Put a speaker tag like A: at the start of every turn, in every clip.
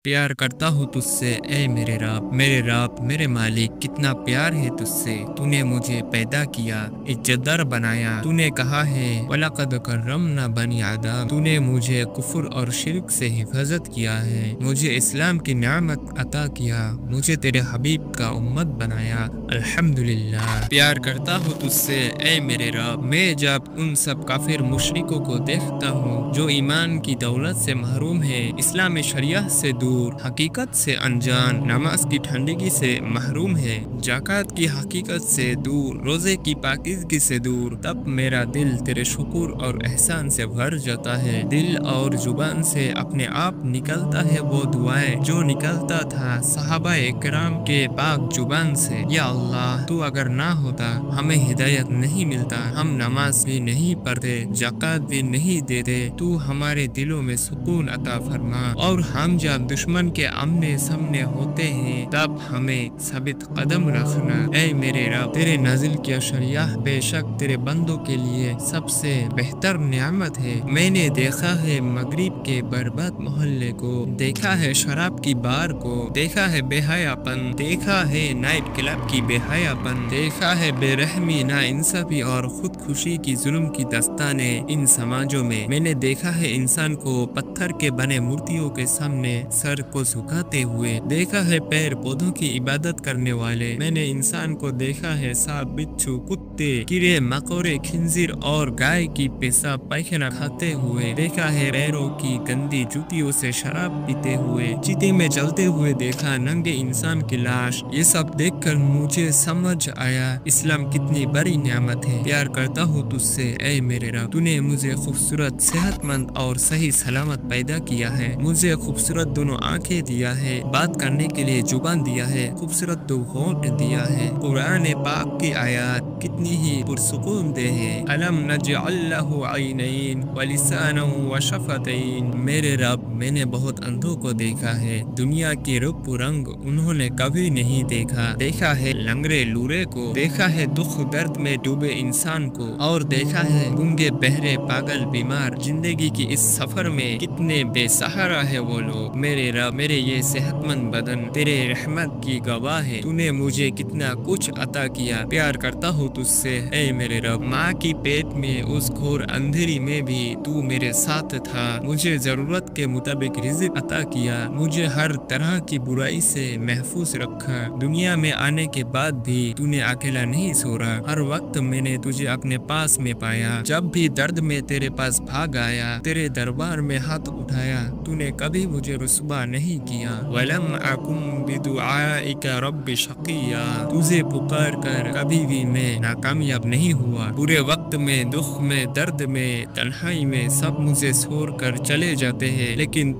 A: प्यार करता हूँ तुझसे ए मेरे रब मेरे मालिक कितना प्यार है तुझसे। तूने मुझे पैदा किया, इज्जतदार बनाया। तूने कहा है वलक़द कर्रमना बनी आदम। तूने मुझे कुफ्र और शिर्क से हिफाजत किया है, मुझे इस्लाम की नेमत अता किया, मुझे तेरे हबीब का उम्मत बनाया। अल्हम्दुलिल्लाह। प्यार करता हूँ तुझसे ए मेरे रब। मैं जब उन सब काफिर मुशरिकों को देखता हूँ जो ईमान की दौलत से महरूम है, इस्लाम शरियत से दूर, हकीकत से अनजान, नमाज की ठंडगी से महरूम है, ज़कात की हकीकत से दूर, रोज़े की पाकीज़गी से दूर, तब मेरा दिल तेरे शुक्र और एहसान से भर जाता है। दिल और जुबान से अपने आप निकलता है वो दुआएं जो निकलता था सहाबा इकराम के पाक जुबान से। या अल्लाह, तू अगर ना होता हमें हिदायत नहीं मिलता, हम नमाज भी नहीं पढ़ते, ज़कात भी नहीं देते। तू हमारे दिलों में सुकून अता फरमा, और हम जब दुश्मन के आमने सामने होते हैं तब हमें साबित कदम रखना। ऐ मेरे रब, तेरे नाजिल किया शरियत बेशक तेरे बंदों के लिए सबसे बेहतर नियामत है। मैंने देखा है मगरिब के बर्बाद मोहल्ले को, देखा है शराब की बार को, देखा है बेहयापन, देखा है नाइट क्लब की बेहयापन, देखा है बेरहमी, ना इंसाफी और खुदकुशी की जुल्म की दस्ताने इन समाजों में। मैंने देखा है इंसान को पत्थर के बने मूर्तियों के सामने सर को झुकाते हुए, देखा है पैर पौधों की इबादत करने वाले। मैंने इंसान को देखा है सांप, बिच्छू, कुत्ते, कीड़े मकोड़े, खिंजीर और गाय की पेशाब पायखाना खाते हुए, देखा है पैरों की गंदी जूतियों से शराब पीते हुए, चिते में जलते हुए देखा नंगे इंसान की लाश। ये सब देखकर मुझे समझ आया इस्लाम कितनी बड़ी नियामत है। प्यार करता हूँ तुझसे ऐ मेरे रब। तूने मुझे खूबसूरत, सेहतमंद और सही सलामत पैदा किया है, मुझे खूबसूरत दोनों आंखें दिया है, बात करने के लिए जुबान दिया है, खूबसूरत दो होंठ दिया है। कुरान पाक की आयत कितनी ही पुरसुकून दे है। अलम नजअल लहू ऐनैन व लिसानन व शफतैन। मेरे रब, मैंने बहुत अंधों को देखा है, दुनिया के रूप रंग उन्होंने कभी नहीं देखा। देखा है लंगड़े लूरे को, देखा है दुख दर्द में डूबे इंसान को, और देखा है गूंगे बहरे पागल बीमार। जिंदगी की इस सफर में कितने बेसहारा है वो लोग। मेरे रब, मेरे ये सेहतमंद बदन तेरे रहमत की गवाह है। तूने मुझे कितना कुछ अता किया। प्यार करता हूँ तुझसे ऐ मेरे रब। माँ की पेट में उस घोर अंधेरी में भी तू मेरे साथ था, मुझे जरूरत के मुताबिक रिज़्क अता किया, मुझे हर तरह की बुराई से महफूज रखा। दुनिया में आने के बाद भी तूने अकेला नहीं छोड़ा, हर वक्त मैंने तुझे अपने पास में पाया। जब भी दर्द में तेरे पास भाग आया, तेरे दरबार में हाथ उठाया, तूने कभी मुझे रुस्वा नहीं किया। वलम अकुम बिदुआइका रब्बि शकिया। तुझे पुकार कर कभी भी मैं नाकामयाब नहीं हुआ। बुरे वक्त में, दुख में, दर्द में, तन्हाई में सब मुझे छोड़ कर चले जाते हैं, लेकिन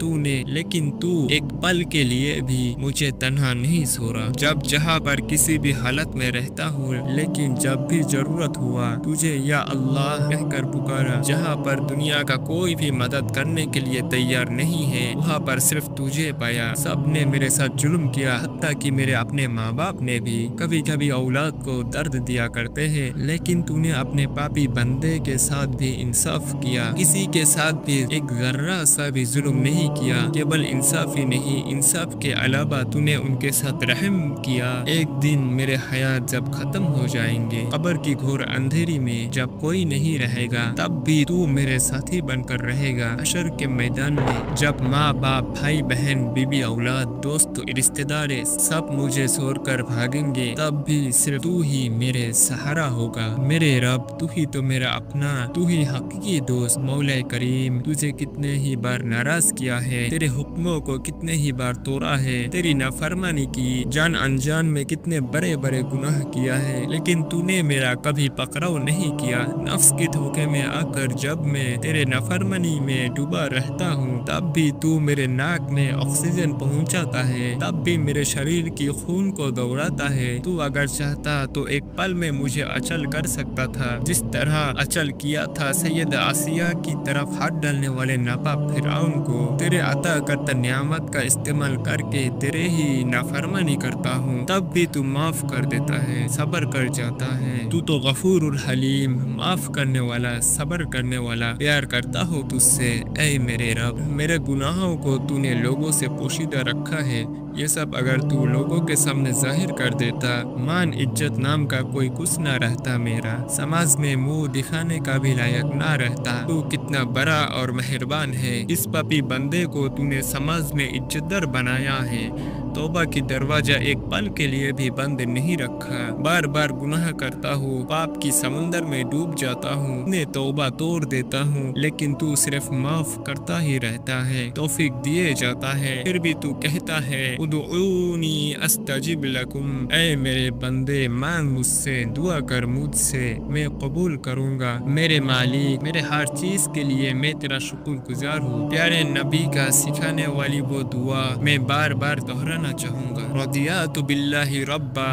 A: तू एक पल के लिए भी मुझे तन्हा नहीं छोड़ा। जब जहाँ पर किसी भी हालत में रहता हूँ, लेकिन जब भी जरूरत हुआ तुझे या अल्लाह कहकर पुकारा। जहाँ पर दुनिया का कोई भी मदद करने के लिए तैयार नहीं है, वहाँ पर सिर्फ तुझे पाया। सब ने मेरे साथ जुल्म किया, हत्ता कि मेरे अपने माँ बाप ने भी। कभी कभी औलाद को दर्द दिया करते हैं, लेकिन तूने अपने पापी बंदे के साथ भी इंसाफ किया। किसी के साथ भी एक जर्रा सा भी जुल्म नहीं किया। केवल इंसाफ ही नहीं, इंसाफ के अलावा तूने उनके साथ रहम किया। एक दिन मेरे हयात जब खत्म हो जाएंगे, कब्र की घोर अंधेरी में जब कोई नहीं रहेगा, तब भी तू मेरे साथी बनकर रहेगा। हशर के मैदान में जब माँ बाप, भाई बहन, बीबी औलाद, दोस्त, रिश्तेदार सब मुझे छोड़कर भागेंगे, तब भी सिर्फ तू ही मेरे सहारा होगा। मेरे रब, तू ही तो मेरा अपना, तू ही हकीकी दोस्त। मौला करीम, तुझे कितने ही बार नाराज किया है, तेरे हुक्मों को कितने ही बार तोड़ा है, तेरी नाफरमानी की, जान अनजान में कितने बड़े बड़े गुनाह किया है, लेकिन तूने मेरा कभी पकड़ाव नहीं किया। नफ्स के धोखे में आकर जब मैं तेरे नाफरमानी में डूबा रहता हूँ, तब भी तू मेरे नाक में ऑक्सीजन पहुँचाता है, तब भी मेरे शरीर की खून को दौड़ाता چاہتا ہے تو اگر چاہتا تو ایک پل میں مجھے اچل کر سکتا تھا، جس طرح اچل کیا تھا سید آسیہ کی طرف ہاتھ ڈالنے والے ناپاک فرعون کو۔ تیرے عطا کرتا نعمت کا استعمال کر کے تیرے ہی نافرمانی کرتا ہوں، تب بھی تو معاف کر دیتا ہے، صبر کر جاتا ہے۔ تو غفور الحلیم، معاف کرنے والا، صبر کرنے والا، پیار کرتا ہو تجھ سے اے میرے رب۔ میرے گناہوں کو تو نے لوگوں سے پوشیدہ رکھا ہے، یہ سب اگر تو لوگوں کے سامنے ظاہر کر دیتا، مان عزت نام کا کوئی کچھ نہ رہتا، میرا سماج میں منہ دکھانے کا بھی لائق نہ رہتا۔ تو کتنا بڑا اور مہربان ہے، اس پاپی بندے کو تو نے سماج میں عزت در بنایا ہے، توبہ کی دروازہ ایک پل کے لیے بھی بند نہیں رکھا۔ بار بار گناہ کرتا ہوں، پاپ کی سمندر میں ڈوب جاتا ہوں، میں توبہ توڑ دیتا ہوں، لیکن تو صرف معاف کرتا ہی رہتا ہے، توفیق دیے جاتا ہے، پھر بھی تو کہتا ہے ادعونی استجب لکم، اے میرے بندے مانگ مجھ سے، دعا کر مجھ سے، میں قبول کروں گا۔ میرے مالک، میرے ہر چیز کے لیے میں تیرا شکر گزار ہوں۔ پیارے نبی کا سکھانے والی وہ دعا میں بار بار دہرانا چاہوں گا۔ رضیت باللہ ربا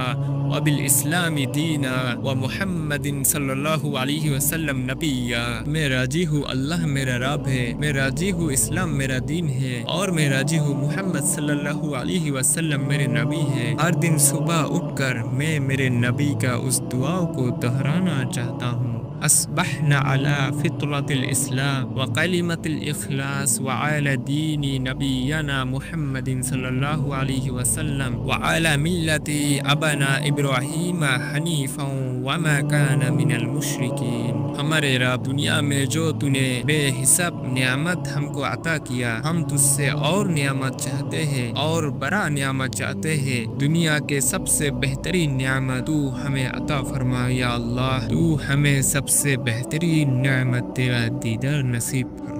A: وبالاسلام دینا ومحمد صلی اللہ علیہ وسلم نبیا، میں راضی ہوں اللہ میرا رب ہے، میں راضی ہوں اسلام میرا دین ہے، اور میں راضی ہوں محمد صلی اللہ علیہ وسلم میرے نبی ہے۔ ہر دن صبح اٹھ کر میں میرے نبی کا اس دعا کو دہرانا چاہتا ہوں۔ اصبحنا على فطرة الإسلام وكلمة الإخلاص وعلى دين نبينا محمد صلی اللہ علیہ وسلم وعلى ملة أبنا إبراہیم حنیفا وما كان من المشرکین۔ ہمارے رب، دنیا میں جو تو نے بے حساب نعمت ہم کو عطا کیا، ہم تجھ سے اور نعمت چاہتے ہیں، اور بڑا نعمت چاہتے ہیں۔ دنیا کے سب سے بہترین نعمت تو ہمیں عطا فرما یا اللہ، تو ہمیں سب سے بہترین نعمت تیرا دیدار نصیب فرما۔